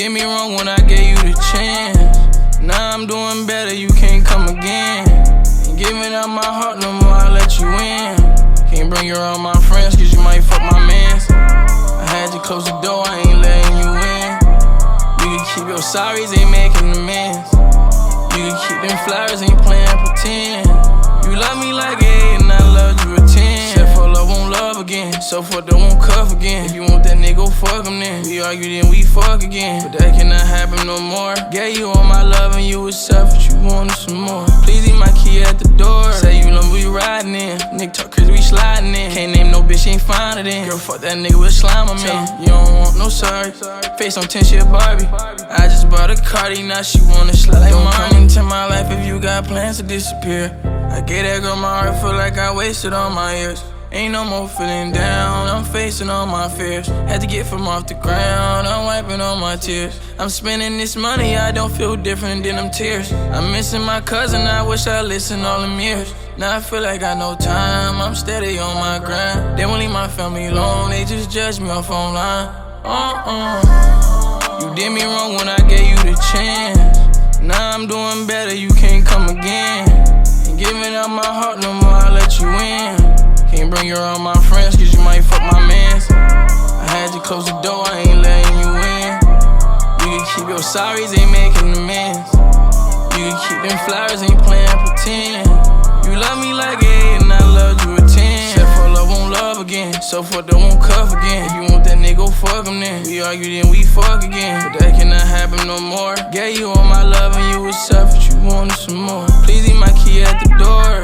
did me wrong when I gave you the chance. Now I'm doing better, you can't come again. Ain't giving up my heart no more, I let you in. Can't bring you around my friends, cause you might fuck my mans. I had you close the door, I ain't letting you in. You can keep your sorries, ain't making amends. You can keep them flowers, ain't playing pretend. You love me like 8 and I love you a 10. Said for love, won't love again. So fuck, don't won't cuff again. If you want that nigga, go fuck him then. We argue, then we fuck again. But that cannot happen no more. Gave you all my love and you was selfish, you wanted some more. Please leave my key at the door. Say you love we riding in. Nigga talk crazy, we sliding in. Can't name no bitch, ain't finding it. Girl, fuck that nigga with slime, my man. You don't want no sorry. Face on 10 shit Barbie. I just bought a Cardi, now she wanna slide like mine. Don't come into my life if you got plans to disappear. I gave that girl my heart, feel like I wasted all my years. Ain't no more feeling down, I'm facing all my fears. Had to get from off the ground, I'm wiping all my tears. I'm spending this money, I don't feel different than them tears. I'm missing my cousin, I wish I listened all them years. Now I feel like I no time, I'm steady on my grind. They won't leave my family alone, they just judge me off online. You did me wrong when I gave you the chance. Now I'm doing better, you can't come again. Ain't giving up my heart no more, I let you in. Can't bring you around my friends, cause you might fuck my mans. I had you close the door, I ain't letting you in. You can keep your sorries, ain't making amends. You can keep them flowers, ain't playing pretend. You love me like 8 and I loved you a 10. Said for love, won't love again. So fuck, don't won't cuff again. If you want that nigga, go fuck him then. We argue, then we fuck again. But that cannot happen no more. Gave you all my love and you was selfish, you wanted some more. Please leave my key at the door.